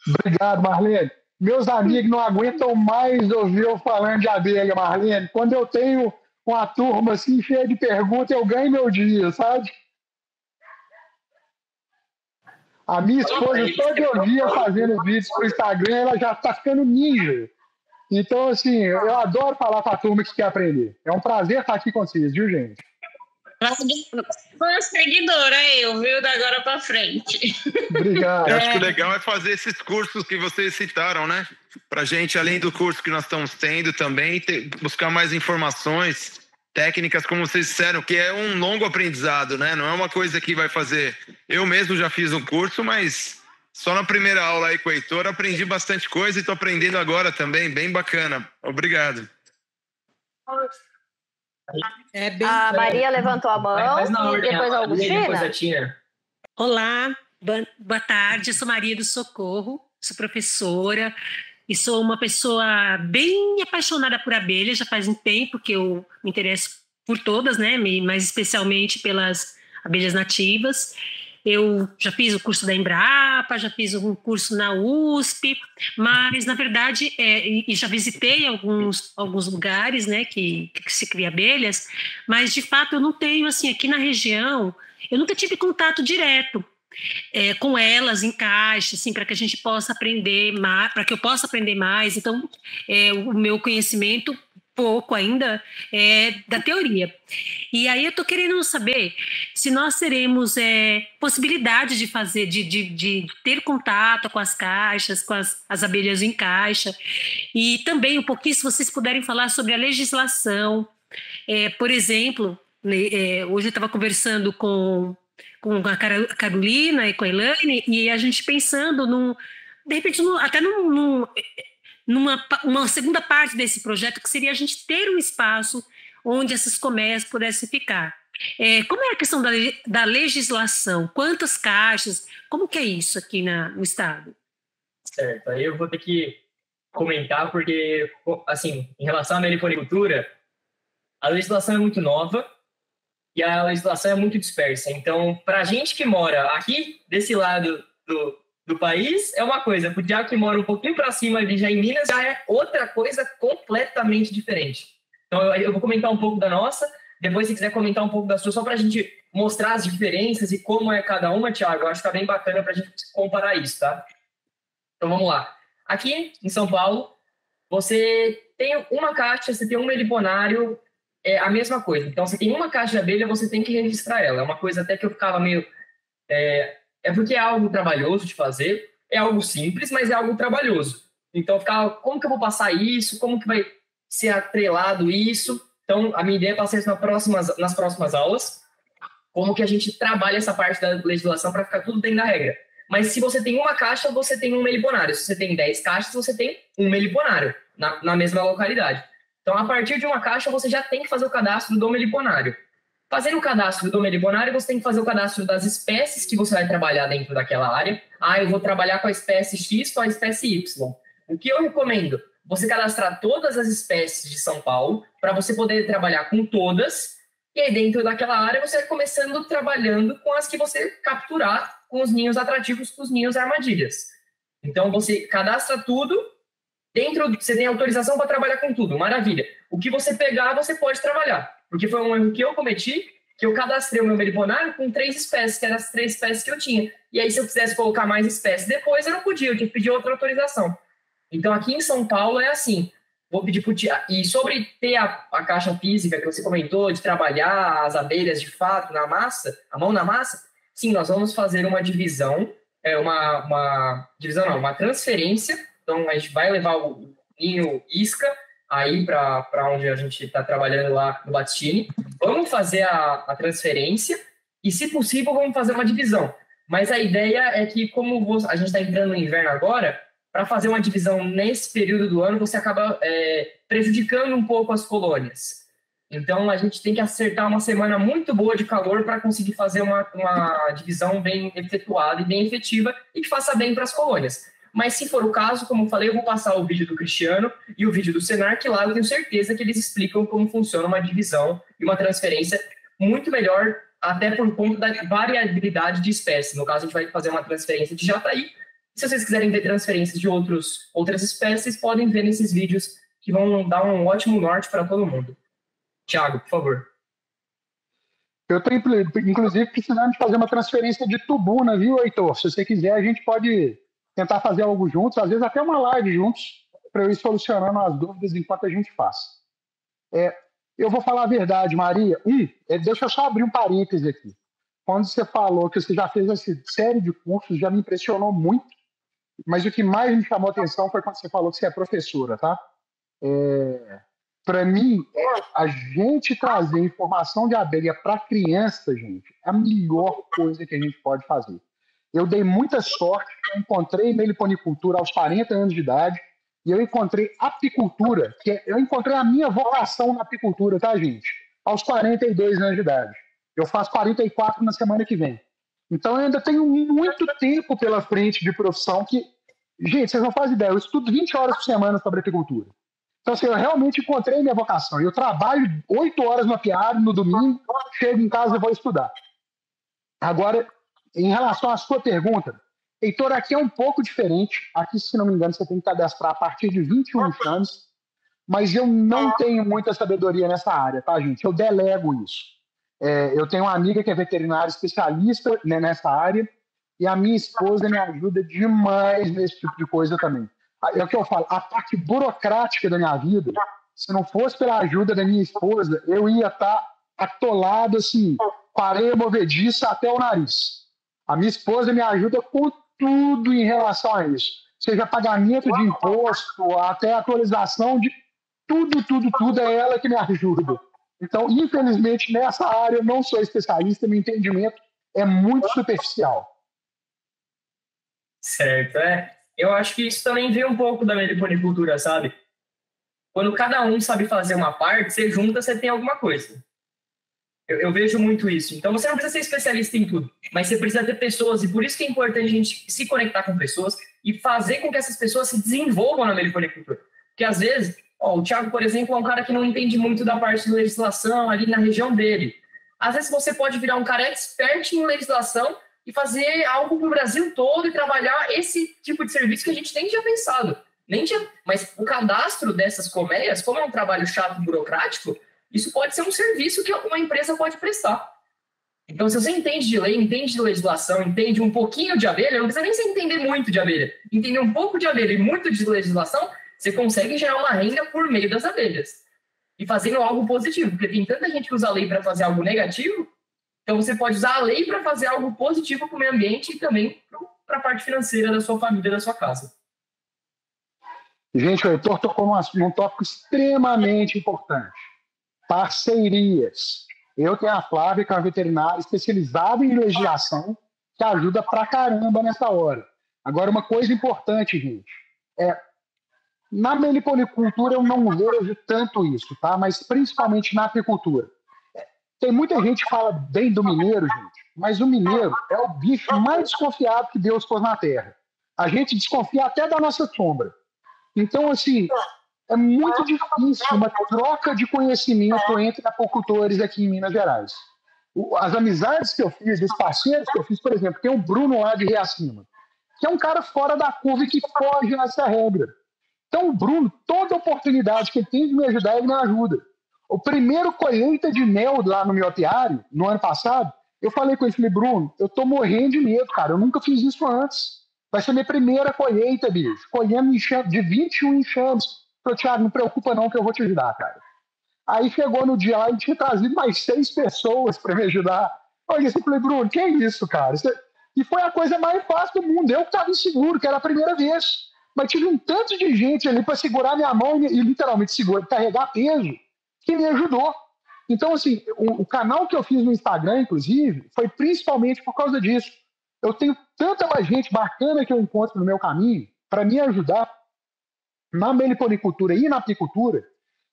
Obrigado, Marlene. Meus amigos não aguentam mais ouvir eu falando de abelha, Marlene. Quando eu tenho uma turma assim cheia de perguntas, eu ganho meu dia, sabe? A minha esposa, todo dia fazendo vídeos para o Instagram, ela já está ficando ninja. Então, assim, eu adoro falar com a turma que quer aprender. É um prazer estar aqui com vocês, viu, gente? Foi seguidora, viu, da agora para frente. Obrigado. Eu acho que o legal é fazer esses cursos que vocês citaram, né? Para gente, além do curso que nós estamos tendo também, buscar mais informações técnicas, como vocês disseram, que é um longo aprendizado, né? Não é uma coisa que vai fazer... Eu mesmo já fiz um curso, mas só na primeira aula aí com o Heitor aprendi bastante coisa e estou aprendendo agora também, bem bacana. Obrigado. A Maria levantou a mão e depois a Augustina. Depois a Tina. Olá, boa tarde, eu sou Maria do Socorro, sou professora e sou uma pessoa bem apaixonada por abelhas, já faz um tempo que eu me interesso por todas, né, mais especialmente pelas abelhas nativas. Eu já fiz o curso da Embrapa, já fiz um curso na USP, mas, na verdade, e já visitei alguns lugares, né, que se cria abelhas, mas, de fato, eu não tenho, assim, aqui na região, eu nunca tive contato direto com elas em caixa, assim, para que a gente possa aprender mais, para que eu possa aprender mais. Então, o meu conhecimento pouco ainda da teoria. E aí eu estou querendo saber se nós teremos possibilidade de fazer, de ter contato com as caixas, com as abelhas em caixa, e também um pouquinho se vocês puderem falar sobre a legislação. Por exemplo, hoje eu estava conversando com a Carolina e com a Elaine, e a gente pensando de repente, até numa segunda parte desse projeto, que seria a gente ter um espaço onde essas colmeias pudessem ficar. Como é a questão da legislação? Quantas caixas? Como que é isso aqui no estado? Certo, aí eu vou ter que comentar, porque, assim, em relação à meliponicultura, a legislação é muito nova e a legislação é muito dispersa. Então, para a gente que mora aqui, desse lado do país, é uma coisa. Para o Diago que mora um pouquinho para cima ali, já em Minas, já é outra coisa completamente diferente. Então, eu vou comentar um pouco da nossa, depois, se quiser comentar um pouco da sua, só para a gente mostrar as diferenças e como é cada uma, Thiago, eu acho que está bem bacana para a gente comparar isso, tá? Então, vamos lá. Aqui, em São Paulo, você tem uma caixa, você tem um meliponário, é a mesma coisa. Então, você tem uma caixa de abelha, você tem que registrar ela. É uma coisa até que eu ficava meio... porque é algo trabalhoso de fazer, é algo simples, mas é algo trabalhoso. Então, eu ficava, como que eu vou passar isso? Como que vai ser atrelado isso? Então, a minha ideia é passar isso nas próximas aulas, como que a gente trabalha essa parte da legislação para ficar tudo dentro da regra. Mas se você tem uma caixa, você tem um meliponário. Se você tem 10 caixas, você tem um meliponário na mesma localidade. Então, a partir de uma caixa, você já tem que fazer o cadastro do meliponário. Fazendo o cadastro do meliponário, você tem que fazer o cadastro das espécies que você vai trabalhar dentro daquela área. Eu vou trabalhar com a espécie X, com a espécie Y. O que eu recomendo? Você cadastrar todas as espécies de São Paulo, para você poder trabalhar com todas, e aí dentro daquela área você vai começando trabalhando com as que você capturar, com os ninhos atrativos, com os ninhos armadilhas. Então, você cadastra tudo, você tem autorização para trabalhar com tudo, maravilha. O que você pegar, você pode trabalhar. Porque foi um erro que eu cometi, que eu cadastrei o meu meliponário com 3 espécies, que eram as 3 espécies que eu tinha. E aí, se eu quisesse colocar mais espécies depois, eu não podia, eu tinha que pedir outra autorização. Então, aqui em São Paulo é assim, Vou pedir para o Tiago. E sobre ter a caixa física que você comentou, de trabalhar as abelhas de fato na massa, a mão na massa, sim, nós vamos fazer uma divisão, uma transferência. Então, a gente vai levar o ninho isca aí para onde a gente está trabalhando lá no Batistini. Vamos fazer a transferência e, se possível, vamos fazer uma divisão. Mas a ideia é que, como a gente está entrando no inverno agora, para fazer uma divisão nesse período do ano, você acaba prejudicando um pouco as colônias. Então, a gente tem que acertar uma semana muito boa de calor para conseguir fazer uma divisão bem efetuada e bem efetiva e que faça bem para as colônias. Mas, se for o caso, como eu falei, eu vou passar o vídeo do Cristiano e o vídeo do Senar, que lá eu tenho certeza que eles explicam como funciona uma divisão e uma transferência muito melhor, até por conta da variabilidade de espécies. No caso, a gente vai fazer uma transferência de jataí. Se vocês quiserem ver transferências de outras espécies, podem ver nesses vídeos que vão dar um ótimo norte para todo mundo. Tiago, por favor. Eu estou, inclusive, precisando de fazer uma transferência de tubuna, viu, Heitor? Se você quiser, a gente pode tentar fazer algo juntos, às vezes até uma live juntos, para eu ir solucionando as dúvidas enquanto a gente faz. Eu vou falar a verdade, Maria. Deixa eu só abrir um parêntese aqui. Quando você falou que você já fez essa série de cursos, já me impressionou muito, mas o que mais me chamou a atenção foi quando você falou que você é professora, tá? Para mim, a gente trazer informação de abelha para criança, gente, é a melhor coisa que a gente pode fazer. Eu dei muita sorte, eu encontrei meliponicultura aos 40 anos de idade, e eu encontrei apicultura, eu encontrei a minha vocação na apicultura, tá, gente? Aos 42 anos de idade. Eu faço 44 na semana que vem. Então, eu ainda tenho muito tempo pela frente de profissão que, gente, vocês não fazem ideia, eu estudo 20 horas por semana sobre apicultura. Então, assim, eu realmente encontrei minha vocação. Eu trabalho 8 horas no apiário, no domingo, chego em casa e vou estudar. Agora, em relação à sua pergunta, Heitor, aqui é um pouco diferente. Aqui, se não me engano, você tem que cadastrar a partir de 21 anos, mas eu não tenho muita sabedoria nessa área, tá, gente? Eu delego isso. Eu tenho uma amiga que é veterinária especialista, né, nessa área, e a minha esposa me ajuda demais nesse tipo de coisa também. É o que eu falo, a parte burocrática da minha vida, se não fosse pela ajuda da minha esposa, eu ia estar atolado, assim, com areia movediça até o nariz. A minha esposa me ajuda com tudo em relação a isso. Seja pagamento de imposto, até atualização de tudo é ela que me ajuda. Então, infelizmente, nessa área eu não sou especialista, meu entendimento é muito superficial. Certo, Eu acho que isso também vem um pouco da meliponicultura, sabe? Quando cada um sabe fazer uma parte, você junta, você tem alguma coisa. Eu vejo muito isso. Então, você não precisa ser especialista em tudo, mas você precisa ter pessoas, e por isso que é importante a gente se conectar com pessoas e fazer com que essas pessoas se desenvolvam na meliponicultura. Porque, às vezes, o Thiago, por exemplo, é um cara que não entende muito da parte de legislação ali na região dele. Às vezes, você pode virar um cara expert em legislação e fazer algo para o Brasil todo e trabalhar esse tipo de serviço que a gente nem tinha pensado. Mas o cadastro dessas colmeias, como é um trabalho chato e burocrático, isso pode ser um serviço que uma empresa pode prestar. Então, se você entende de lei, entende de legislação, entende um pouquinho de abelha, não precisa nem você entender muito de abelha. Entender um pouco de abelha e muito de legislação, você consegue gerar uma renda por meio das abelhas. E fazendo algo positivo, porque tem tanta gente que usa a lei para fazer algo negativo, então você pode usar a lei para fazer algo positivo para o meio ambiente e também para a parte financeira da sua família, da sua casa. Gente, o Heitor tocou num tópico extremamente importante. Parcerias. Eu tenho a Flávia, que é uma veterinária especializada em legislação, que ajuda pra caramba nessa hora. Agora, uma coisa importante, gente, na meliponicultura eu não vejo tanto isso, tá? Mas principalmente na apicultura. Tem muita gente que fala bem do mineiro, gente, mas o mineiro é o bicho mais desconfiado que Deus pôs na terra. A gente desconfia até da nossa sombra. Então, assim, é muito difícil uma troca de conhecimento entre apicultores aqui em Minas Gerais. As amizades que eu fiz, os parceiros que eu fiz, por exemplo, tem o Bruno lá de Reacima, que é um cara fora da curva e que foge nessa regra. Então, o Bruno, toda oportunidade que ele tem de me ajudar, ele me ajuda. O primeiro colheita de mel lá no meu apiário, no ano passado, eu falei com ele, falei, Bruno, eu tô morrendo de medo, cara, eu nunca fiz isso antes. Vai ser minha primeira colheita, bicho, colhendo de 21 enxames. Falei, Thiago, não preocupa não que eu vou te ajudar, cara. Aí chegou no dia lá e tinha trazido mais 6 pessoas para me ajudar. Eu falei, Bruno, que é isso, cara? E foi a coisa mais fácil do mundo. Eu que estava inseguro, que era a primeira vez. Mas tive um tanto de gente ali para segurar minha mão e literalmente carregar peso, que me ajudou. Então, assim, o canal que eu fiz no Instagram, inclusive, foi principalmente por causa disso. Eu tenho tanta mais gente bacana que eu encontro no meu caminho para me ajudar na meliponicultura e na apicultura.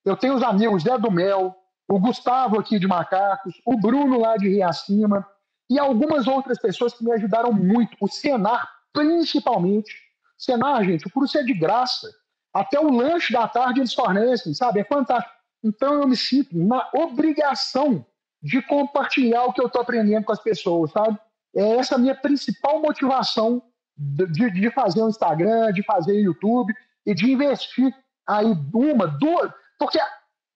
Eu tenho os amigos Zé do Mel, o Gustavo aqui de Macacos, o Bruno lá de Riacima e algumas outras pessoas que me ajudaram muito. O Senar, principalmente. Senar, gente, o curso é de graça. Até o lanche da tarde eles fornecem, sabe? É fantástico. Então eu me sinto na obrigação de compartilhar o que eu estou aprendendo com as pessoas, sabe? É essa a minha principal motivação de fazer um Instagram, de fazer YouTube e de investir aí 1, 2... Porque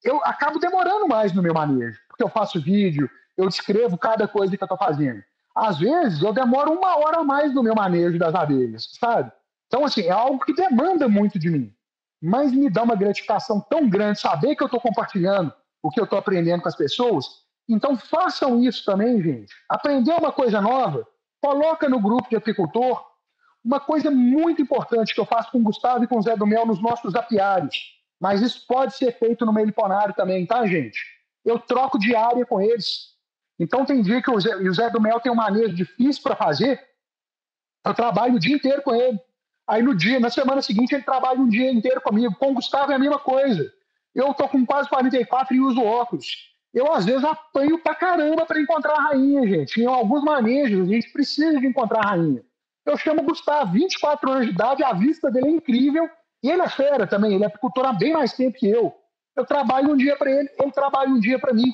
eu acabo demorando mais no meu manejo, porque eu faço vídeo, eu descrevo cada coisa que eu estou fazendo. Às vezes, eu demoro 1 hora a mais no meu manejo das abelhas, sabe? Então, assim, é algo que demanda muito de mim, mas me dá uma gratificação tão grande saber que eu estou compartilhando o que eu estou aprendendo com as pessoas. Então, façam isso também, gente. Aprender uma coisa nova, coloca no grupo de apicultor. Uma coisa muito importante que eu faço com o Gustavo e com o Zé do Mel nos nossos apiários, mas isso pode ser feito no meliponário também, tá, gente? Eu troco de área com eles. Então, tem dia que o Zé do Mel tem um manejo difícil para fazer, eu trabalho o dia inteiro com ele. Aí, na semana seguinte, ele trabalha um dia inteiro comigo. Com o Gustavo é a mesma coisa. Eu tô com quase 44 e uso óculos. Eu, às vezes, apanho pra caramba para encontrar a rainha, gente. Em alguns manejos, a gente precisa de encontrar a rainha. Eu chamo o Gustavo, 24 anos de idade, a vista dele é incrível. E ele é fera também, ele é apicultor há bem mais tempo que eu. Eu trabalho um dia para ele trabalha um dia para mim.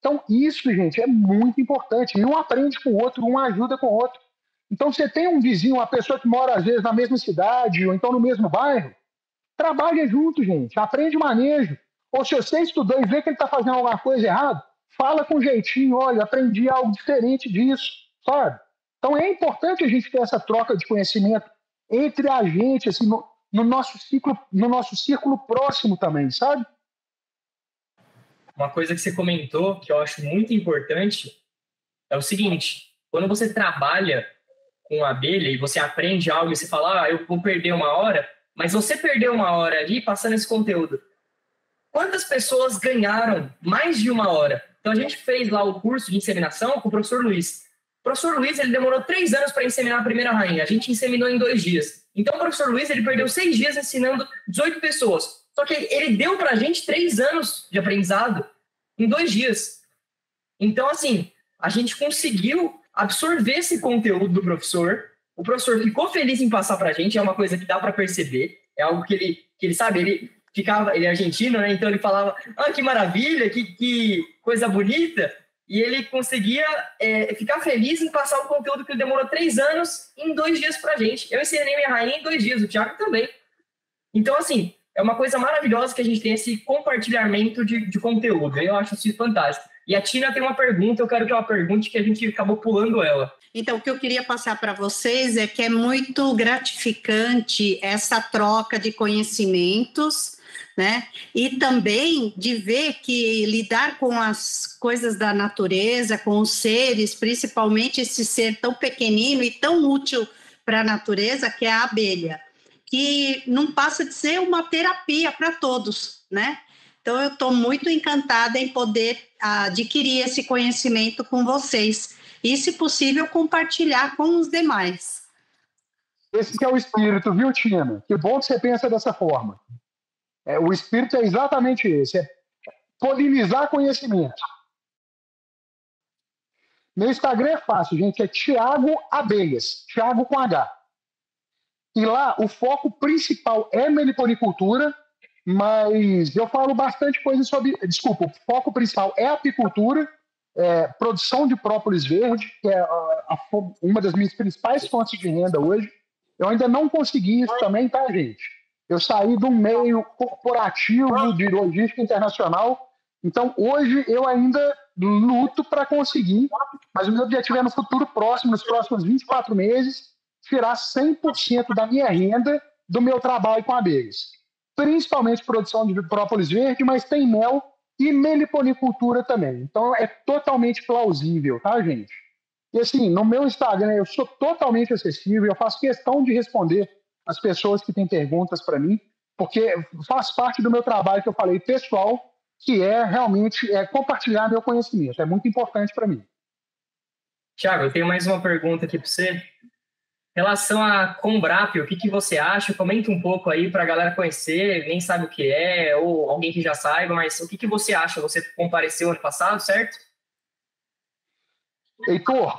Então, isso, gente, é muito importante. E um aprende com o outro, um ajuda com o outro. Então, você tem um vizinho, uma pessoa que mora, às vezes, na mesma cidade ou então no mesmo bairro, trabalha junto, gente, aprende manejo. Ou se você estudou e vê que ele está fazendo alguma coisa errada, fala com jeitinho, olha, aprendi algo diferente disso, sabe? Então, é importante a gente ter essa troca de conhecimento entre a gente, assim, no nosso círculo próximo também, sabe? Uma coisa que você comentou, que eu acho muito importante, é o seguinte: quando você trabalha com abelha e você aprende algo e você fala, eu vou perder 1 hora, mas você perdeu 1 hora ali passando esse conteúdo. Quantas pessoas ganharam mais de 1 hora? Então, a gente fez lá o curso de inseminação com o professor Luiz. O professor Luiz, ele demorou 3 anos para inseminar a primeira rainha. A gente inseminou em 2 dias. Então, o professor Luiz, ele perdeu 6 dias ensinando 18 pessoas. Só que ele deu para a gente 3 anos de aprendizado em 2 dias. Então, assim, a gente conseguiu absorver esse conteúdo do professor. O professor ficou feliz em passar para a gente. É uma coisa que dá para perceber. É algo que ele sabe, ele é argentino, né? Então, ele falava, que maravilha, que coisa bonita. E ele conseguia ficar feliz em passar o conteúdo que ele demorou 3 anos em 2 dias pra gente. Eu ensinei minha rainha em 2 dias, o Thiago também. Então, assim, é uma coisa maravilhosa que a gente tem esse compartilhamento de conteúdo. Eu acho isso fantástico. E a Tina tem uma pergunta, eu quero que ela pergunte, que a gente acabou pulando ela. Então, o que eu queria passar para vocês é que é muito gratificante essa troca de conhecimentos, né? E também de ver que lidar com as coisas da natureza, com os seres, principalmente esse ser tão pequenino e tão útil para a natureza, que é a abelha, que não passa de ser uma terapia para todos, né? Então, eu estou muito encantada em poder adquirir esse conhecimento com vocês e, se possível, compartilhar com os demais. Esse que é o espírito, viu, Tina? Que bom que você pensa dessa forma. O espírito é exatamente esse, é polinizar conhecimento. Meu Instagram é fácil, gente, é Thiago Abelhas, Thiago com H. E lá o foco principal é meliponicultura, mas eu falo bastante coisa sobre... Desculpa, o foco principal é apicultura, produção de própolis verde, que é uma das minhas principais fontes de renda hoje. Eu ainda não consegui isso também, tá, gente? Eu saí do meio corporativo de logística internacional, então hoje eu ainda luto para conseguir, mas o meu objetivo é no futuro próximo, nos próximos 24 meses, tirar 100% da minha renda do meu trabalho com abelhas. principalmente produção de própolis verde, mas tem mel e meliponicultura também. Então é totalmente plausível, tá, gente? E assim, no meu Instagram eu sou totalmente acessível, eu faço questão de responder as pessoas que têm perguntas para mim, porque faz parte do meu trabalho que eu falei pessoal, que é realmente compartilhar meu conhecimento. É muito importante para mim. Thiago, eu tenho mais uma pergunta aqui para você. Em relação a Combrap, o que você acha? Comenta um pouco aí para a galera conhecer, nem sabe o que é, ou alguém que já saiba, mas o que você acha? Você compareceu ano passado, certo? Heitor,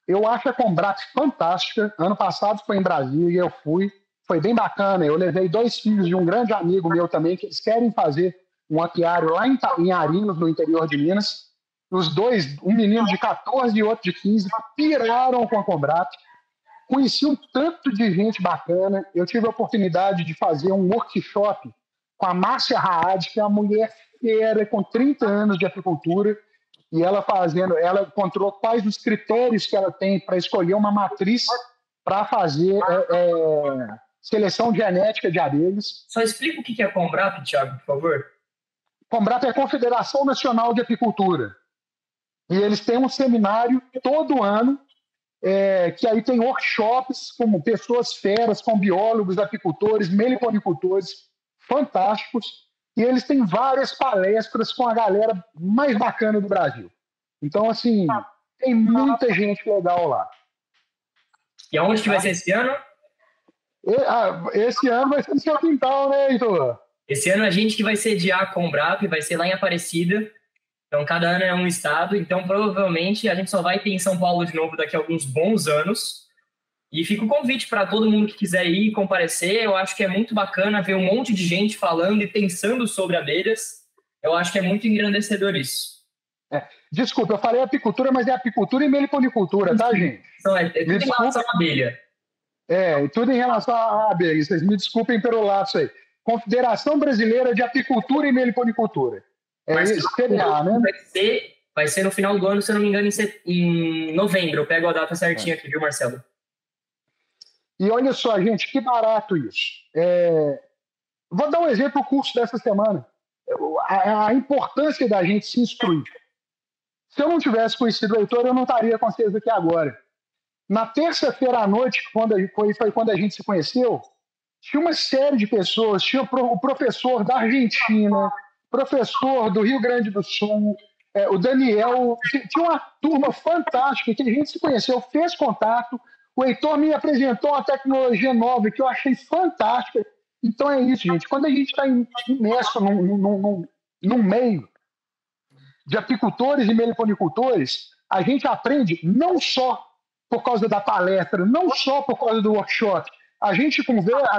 eu acho a Combrap fantástica. Ano passado foi em Brasília, eu fui. Foi bem bacana. Eu levei 2 filhos de um grande amigo meu também, que eles querem fazer um apiário lá em Arinos, no interior de Minas. Os dois, um menino de 14 e outro de 15, piraram com a Combrap. Conheci um tanto de gente bacana. Eu tive a oportunidade de fazer um workshop com a Márcia Raad, que é uma mulher fera, com 30 anos de apicultura, e ela encontrou quais os critérios que ela tem para escolher uma matriz para fazer seleção genética de abelhas. Só explica o que é a Combrap, Thiago, por favor. Combrap é a Confederação Nacional de Apicultura. E eles têm um seminário todo ano, que aí tem workshops com pessoas feras, com biólogos, apicultores, meliponicultores fantásticos, e eles têm várias palestras com a galera mais bacana do Brasil. Então, assim, tem muita gente legal lá. E aonde que vai ser esse ano? Esse ano vai ser no seu quintal, né, Heitor? Esse ano a gente que vai sediar a Combrap, vai ser lá em Aparecida. Então, cada ano é um estado. Então, provavelmente, a gente só vai ter em São Paulo de novo daqui a alguns bons anos. E fica o convite para todo mundo que quiser ir comparecer. Eu acho que é muito bacana ver um monte de gente falando e pensando sobre abelhas. Eu acho que é muito engrandecedor isso. Desculpa, eu falei apicultura, mas é apicultura e meliponicultura, tá, gente? Então, tudo em relação à abelha. Tudo em relação à abelha. Vocês me desculpem pelo lapso aí. Confederação Brasileira de Apicultura e Meliponicultura. CBA, né? Vai ser no final do ano, se eu não me engano, em novembro. Eu pego a data certinha aqui, viu, Marcelo? E olha só, gente, que barato isso. Vou dar um exemplo do curso dessa semana. A importância da gente se instruir. Se eu não tivesse conhecido o Heitor, eu não estaria com vocês aqui agora. Na terça-feira à noite, foi quando a gente se conheceu, tinha uma série de pessoas, tinha o professor da Argentina, professor do Rio Grande do Sul, o Daniel, tinha uma turma fantástica que a gente se conheceu, fez contato, o Heitor me apresentou uma tecnologia nova que eu achei fantástica. Então é isso, gente, quando a gente está imerso num meio de apicultores e meliponicultores, a gente aprende não só por causa da palestra, não só por causa do workshop, a gente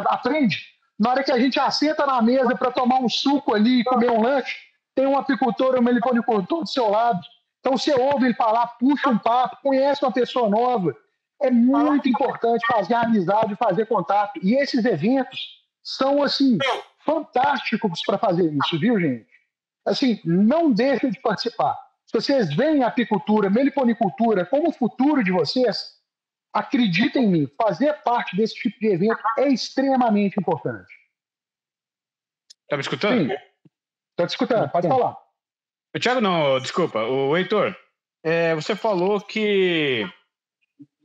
aprende na hora que a gente assenta na mesa para tomar um suco ali e comer um lanche, tem um apicultor ou um meliponicultor do seu lado. Então você ouve ele falar, puxa um papo, conhece uma pessoa nova. É muito importante fazer amizade, fazer contato. E esses eventos são, assim, fantásticos para fazer isso, viu, gente? Assim, não deixem de participar. Se vocês veem a apicultura, meliponicultura como o futuro de vocês, acreditem em mim, fazer parte desse tipo de evento é extremamente importante. Tá me escutando? Sim, estou te escutando, pode falar. O Thiago, não, desculpa, o Heitor, você falou que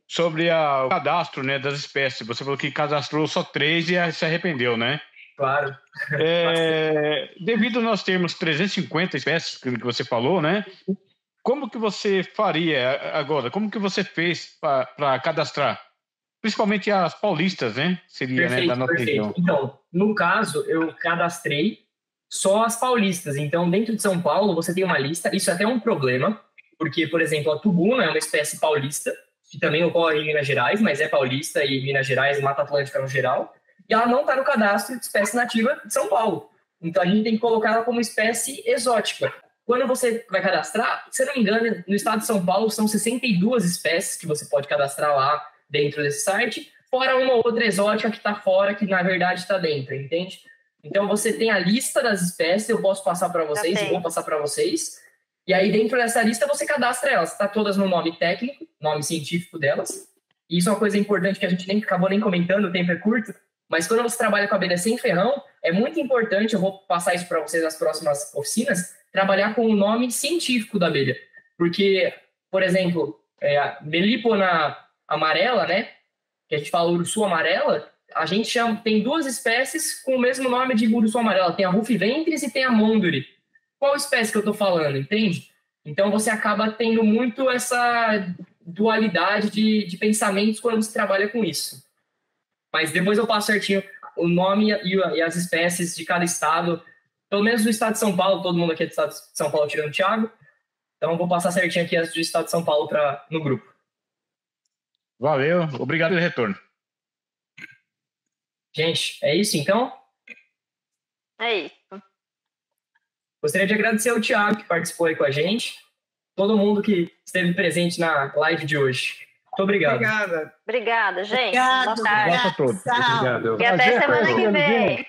sobre o cadastro, né, das espécies, você falou que cadastrou só 3 e se arrependeu, né? Claro. Devido a nós termos 350 espécies, que você falou, né? Como que você faria agora? Como que você fez para cadastrar? Principalmente as paulistas, né? Seria, perfeito, né, da nossa região. Então, no caso, eu cadastrei só as paulistas. Então, dentro de São Paulo, você tem uma lista. Isso é até um problema, porque, por exemplo, a tubuna é uma espécie paulista, que também ocorre em Minas Gerais, mas é paulista e Minas Gerais, Mata Atlântica no geral. E ela não está no cadastro de espécie nativa de São Paulo. Então, a gente tem que colocar ela como espécie exótica. Quando você vai cadastrar, se eu não me engano, no estado de São Paulo são 62 espécies que você pode cadastrar lá dentro desse site, fora uma outra exótica que está fora, que na verdade está dentro, entende? Então, você tem a lista das espécies, eu posso passar para vocês, eu vou passar para vocês, e aí dentro dessa lista você cadastra elas, está todas no nome técnico, nome científico delas, e isso é uma coisa importante que a gente acabou nem comentando, o tempo é curto, mas quando você trabalha com abelha sem ferrão, é muito importante, eu vou passar isso para vocês nas próximas oficinas, trabalhar com o nome científico da abelha. Porque, por exemplo, a Melipona amarela, né, que a gente fala urso amarela, a gente tem 2 espécies com o mesmo nome de urso amarela. Tem a rufiventris e tem a monduri. Qual espécie que eu estou falando, entende? Então, você acaba tendo muito essa dualidade de pensamentos quando você trabalha com isso. Mas depois eu passo certinho o nome e as espécies de cada estado, pelo menos do estado de São Paulo, todo mundo aqui é do estado de São Paulo, tirando o Thiago. Então, eu vou passar certinho aqui as do estado de São Paulo no grupo. Valeu, obrigado pelo retorno. Gente, é isso então? É isso. Gostaria de agradecer ao Thiago, que participou aí com a gente, todo mundo que esteve presente na live de hoje. Muito obrigado. Obrigada, gente. Obrigado, Boa tarde. Obrigado a todos. Obrigado. E até semana que vem.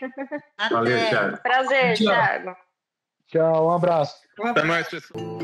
Valeu, Thiago. Prazer, Thiago. Tchau, um abraço. Até mais, pessoal.